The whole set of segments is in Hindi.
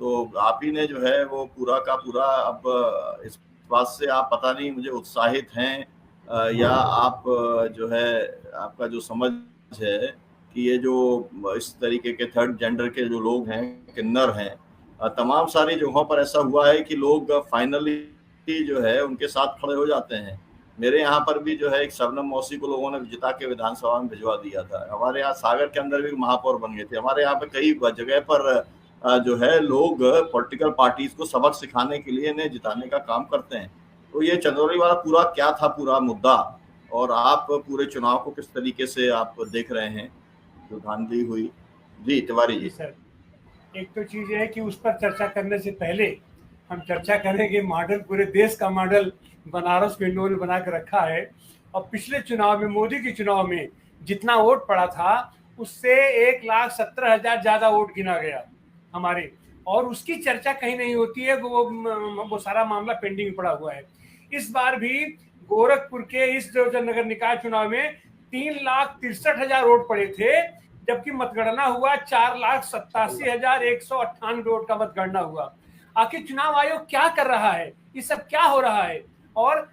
तो आप ही ने जो है वो पूरा का पूरा, अब इस बात से आप पता नहीं मुझे उत्साहित हैं या आप जो है आपका जो समझ है कि ये जो इस तरीके के थर्ड जेंडर के जो लोग हैं, किन्नर हैं, तमाम सारी जगहों पर ऐसा हुआ है कि लोग फाइनली जो है उनके साथ खड़े हो जाते हैं। मेरे यहाँ पर भी जो है एक शबनम मौसी को लोगों ने जिता के विधानसभा में भिजवा दिया था। हमारे यहाँ सागर के अंदर भी महापौर बन गए थे। हमारे यहाँ पे कई जगह पर जो है लोग पॉलिटिकल पार्टीज को सबक सिखाने के लिए इन्हें जिताने का काम करते हैं। तो ये चंदौली वाला पूरा क्या था पूरा मुद्दा, और आप पूरे चुनाव को किस तरीके से आप देख रहे हैं जो धांधली हुई? जी तिवारी जी। सर, एक तो चीज है कि उस पर चर्चा करने से पहले हम चर्चा करेंगे मॉडल, पूरे देश का मॉडल बनारस को इन लोगों ने बना के रखा है। और पिछले चुनाव में, मोदी के चुनाव में जितना वोट पड़ा था उससे 1,17,000 ज्यादा वोट गिना गया हमारे, और उसकी चर्चा कहीं नहीं होती है। वो सारा मामला पेंडिंग पड़ा हुआ है। इस बार भी गोरखपुर के इस जो नगर निकाय चुनाव में 3,63,000 वोट पड़े थे, जबकि मतगणना हुआ 4,87,198 वोट का मतगणना हुआ। आखिर चुनाव आयोग क्या कर रहा है? ये सब क्या हो रहा है? और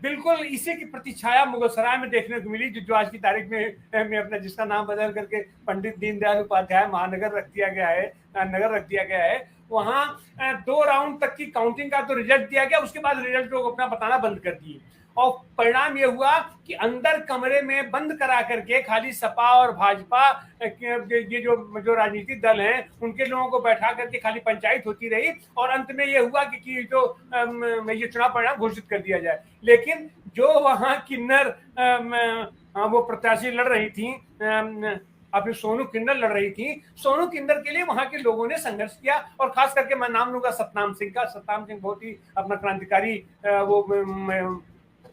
बिल्कुल इसी की प्रतिछाया मुगलसराय में देखने को मिली, जो आज की तारीख में अपना जिसका नाम बदल करके पंडित दीनदयाल उपाध्याय महानगर रख दिया गया है, नगर रख दिया गया है। वहां 2 राउंड तक की काउंटिंग का तो रिजल्ट दिया गया, उसके बाद रिजल्ट को अपना बताना बंद कर दिए। और परिणाम ये हुआ कि अंदर कमरे में बंद करा करके खाली सपा और भाजपा, ये जो राजनीतिक दल हैं, उनके लोगों को बैठा करके खाली पंचायत होती रही, और अंत में ये हुआ कि ये चुनाव परिणाम घोषित कर दिया जाए। लेकिन जो वहां किन्नर वो प्रत्याशी लड़ रही थी, अपनी सोनू किन्नर लड़ रही थी, सोनू किन्नर के लिए वहां के लोगों ने संघर्ष किया। और खास करके मैं नाम लूंगा सतनाम सिंह का। सतनाम सिंह बहुत ही अपना क्रांतिकारी वो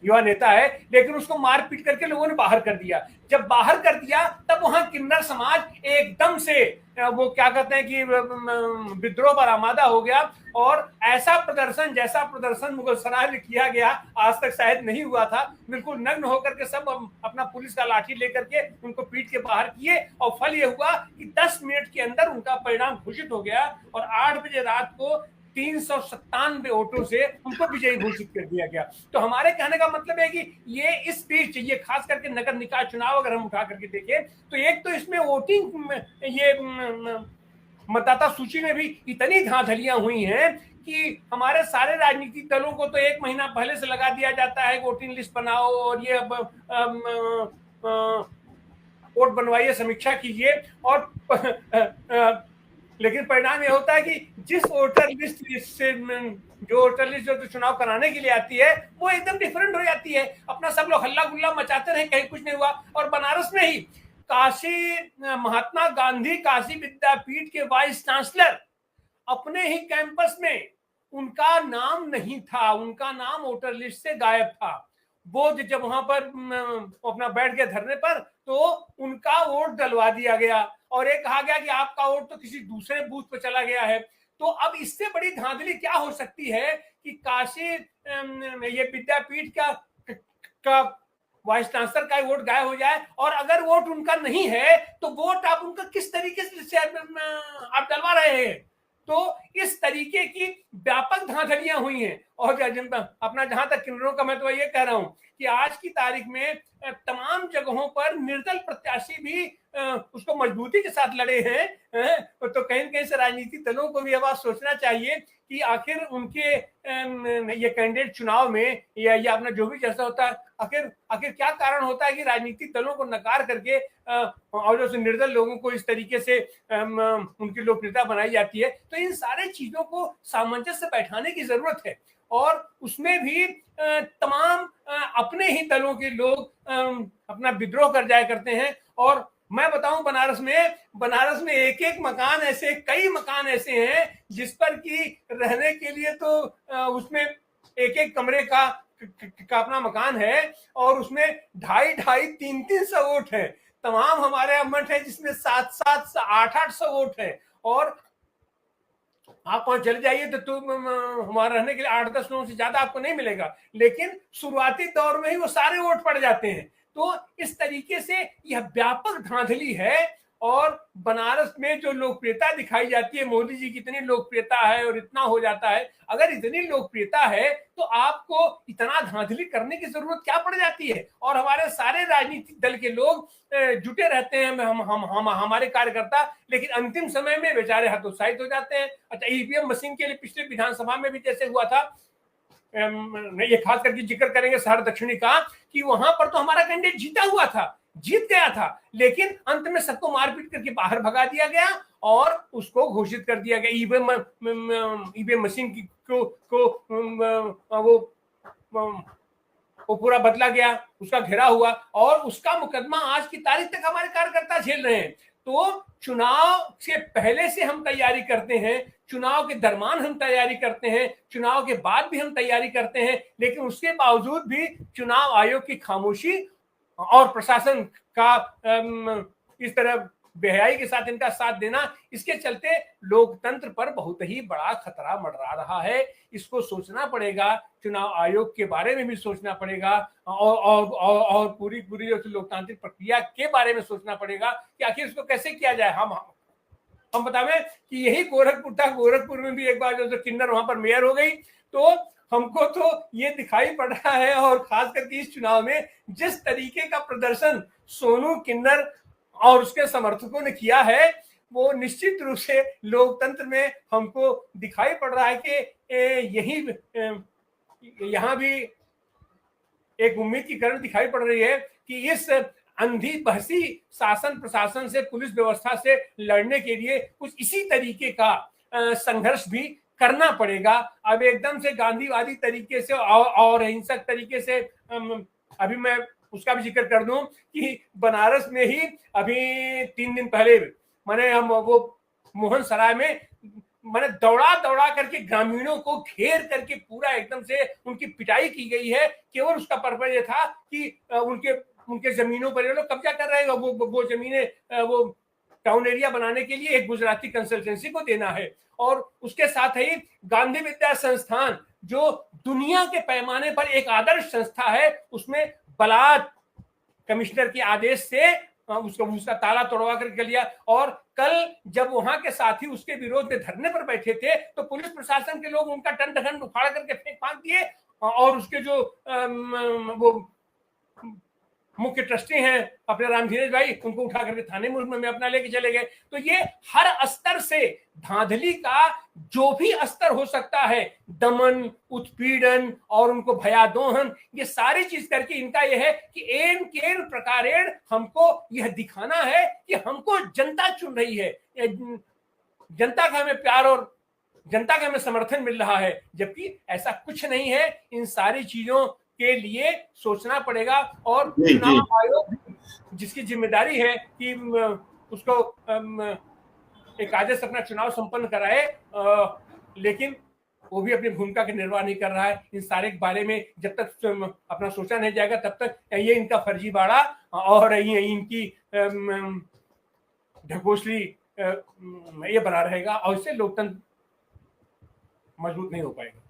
युवा नेता है, लेकिन उसको मार पीट करके लोगों ने बाहर कर दिया। जब बाहर कर दिया तब वहां किन्नर समाज एकदम से वो क्या कहते हैं कि विद्रोह पर आमादा हो गया। और ऐसा प्रदर्शन, जैसा प्रदर्शन मुगलसराय में किया गया आज तक शायद नहीं हुआ था। बिल्कुल नग्न होकर के सब अपना पुलिस का लाठी लेकर के उनको पीट के बाहर किए, और फल ये हुआ कि 10 मिनट के अंदर उनका परिणाम घोषित हो गया, और 8 बजे रात को 397 वोटों से उनको विजयी घोषित कर दिया गया। तो हमारे कहने का मतलब है कि ये इस बीच, ये खास करके नगर निकाय चुनाव अगर हम उठा करके देखें तो एक तो इसमें वोटिंग, ये मतदाता सूची में भी इतनी धांधलियां हुई हैं कि हमारे सारे राजनीतिक दलों को तो 1 महीना पहले से लगा दिया जाता है वोटिंग लिस्ट बनाओ, और ये वोट बनवाइए, समीक्षा कीजिए, और लेकिन परिणाम ये होता है कि जिस वोटर लिस्ट से जो वोटर लिस्ट जो चुनाव कराने के लिए आती है वो एकदम डिफरेंट हो जाती है। अपना सब लोग हल्ला गुल्ला मचाते रहे, कहीं कुछ नहीं हुआ। और बनारस में ही काशी महात्मा गांधी काशी विद्यापीठ के वाइस चांसलर अपने ही कैंपस में उनका नाम नहीं था, उनका नाम वोटर लिस्ट से गायब था। वो जब वहां पर अपना बैठ गए धरने पर तो उनका वोट डलवा दिया गया, और ये कहा गया कि आपका वोट तो किसी दूसरे बूथ पर चला गया है। तो अब इससे बड़ी धांधली क्या हो सकती है कि काशी ये विद्यापीठ का वाइस चांसलर का वोट गायब हो जाए, और अगर वोट उनका नहीं है तो वोट आप उनका किस तरीके से आप डलवा रहे हैं। तो इस तरीके की व्यापक धांधलियां हुई हैं। और अपना जहां तक किन्नरों का, मैं तो ये कह रहा हूं कि आज की तारीख में तमाम जगहों पर निर्दल प्रत्याशी भी उसको मजबूती के साथ लड़े हैं। तो कहीं न कहीं से राजनीतिक दलों को भी यह बात सोचना चाहिए कि आखिर उनके ये कैंडिडेट चुनाव में या अपना जो भी जैसा होता है, आखिर क्या कारण होता है कि राजनीतिक दलों को नकार करके और जो निर्दल लोगों को इस तरीके से उनकी लोकप्रियता बनाई जाती है। तो इन सारे चीजों को सामंजस्य बैठाने की जरूरत है, और उसमें भी तमाम अपने ही दलों के लोग अपना विद्रोह कर जाया करते हैं। और मैं बताऊं, बनारस में एक एक मकान ऐसे, कई मकान ऐसे हैं जिस पर कि रहने के लिए तो उसमें एक एक कमरे का अपना मकान है, और उसमें 250, 300 वोट है। तमाम हमारे अम्मट है जिसमें 700, 800 वोट है। और आप वहां चले जाइए तो हमारे रहने के लिए 8-10 लोगों से ज्यादा आपको नहीं मिलेगा, लेकिन शुरुआती दौर में ही वो सारे वोट पड़ जाते हैं। तो इस तरीके से यह व्यापक धांधली है, और बनारस में जो लोकप्रियता दिखाई जाती है, मोदी जी की इतनी लोकप्रियता है और इतना हो जाता है, अगर इतनी लोकप्रियता है तो आपको इतना धांधली करने की जरूरत क्या पड़ जाती है। और हमारे सारे राजनीतिक दल के लोग जुटे रहते हैं, हम हमारे कार्यकर्ता, लेकिन अंतिम समय में बेचारे हतोत्साहित हो जाते हैं। अच्छा, ईवीएम मशीन के लिए पिछले विधानसभा में भी जैसे हुआ था, ये खास करके जिक्र करेंगे शहर दक्षिणी का, कि वहां पर तो हमारा कैंडिडेट जीता हुआ था, जीत गया था, लेकिन अंत में सबको मारपीट करके बाहर भगा दिया गया और उसको घोषित कर दिया गया। ईवीएम मशीन को वो पूरा बदला गया, उसका घेरा हुआ और उसका मुकदमा आज की तारीख तक हमारे कार्यकर्ता झेल रहे हैं। तो चुनाव से पहले से हम तैयारी करते हैं, चुनाव के दरमियान हम तैयारी करते हैं, चुनाव के बाद भी हम तैयारी करते हैं, लेकिन उसके बावजूद भी चुनाव आयोग की खामोशी और प्रशासन का इस तरह बेहयाई के साथ इनका साथ देना, इसके चलते लोकतंत्र पर बहुत ही बड़ा खतरा मंडरा रहा है। इसको सोचना पड़ेगा, चुनाव आयोग के बारे में भी सोचना पड़ेगा और पूरी जो लोकतांत्रिक प्रक्रिया के बारे में सोचना पड़ेगा कि आखिर इसको कैसे किया जाए। हम बतावें कि यही गोरखपुर था, गोरखपुर में भी एक बार जो किन्नर वहां पर मेयर हो गई, तो हमको तो ये दिखाई पड़ रहा है, और खास करके इस चुनाव में जिस तरीके का प्रदर्शन सोनू किन्नर और उसके समर्थकों ने किया है, वो निश्चित रूप से लोकतंत्र में हमको दिखाई पड़ रहा है कि यहाँ भी एक उम्मीद की किरण दिखाई पड़ रही है कि इस अंधी बहसी शासन प्रशासन से, पुलिस व्यवस्था से लड़ने के लिए कुछ इसी तरीके का संघर्ष भी करना पड़ेगा। अब एकदम से गांधीवादी तरीके से और हिंसक तरीके से, अभी मैं उसका भी जिक्र कर दूं कि बनारस में ही अभी 3 दिन पहले मैंने हम वो मोहन सराय में मैंने दौड़ा करके ग्रामीणों को घेर करके पूरा एकदम से उनकी पिटाई की गई है। केवल उसका पर्पज ये था कि उनके जमीनों पर ये लोग कब्जा कर रहे हैं, वो जमीनें वो टाउन एरिया बनाने के लिए एक गुजराती कंसल्टेंसी को देना है। और उसके साथ ही गांधी विद्या संस्थान, जो दुनिया के पैमाने पर एक आदर्श संस्था है, उसमें बलात् कमिश्नर के आदेश से उसका ताला तोड़वा करके लिया। और कल जब वहां के साथी उसके विरोध में धरने पर बैठे थे तो पुलिस प्रशासन के लोग उनका टंट उखाड़ करके फेंक फांक दिए, और उसके जो वो मुख्य ट्रस्टी हैं अपने राम धीरज भाई, उनको उठा करके थाने में अपना लेके चले गए। तो ये हर स्तर से धांधली का जो भी स्तर हो सकता है, दमन, उत्पीड़न और उनको भयादोहन, ये सारी चीज करके इनका यह है कि एन केन प्रकारेण हमको यह दिखाना है कि हमको जनता चुन रही है, जनता का हमें प्यार और जनता का हमें समर्थन मिल रहा है, जबकि ऐसा कुछ नहीं है। इन सारी चीजों के लिए सोचना पड़ेगा और चुनाव आयोग जिसकी जिम्मेदारी है कि उसको एक आदेश अपना चुनाव संपन्न कराए, लेकिन वो भी अपनी भूमिका का निर्वाह नहीं कर रहा है। इन सारे के बारे में जब तक अपना सोचा नहीं जाएगा तब तक ये इनका फर्जीवाड़ा और इनकी ढकोसली ये बना रहेगा और इससे लोकतंत्र मजबूत नहीं हो पाएगा।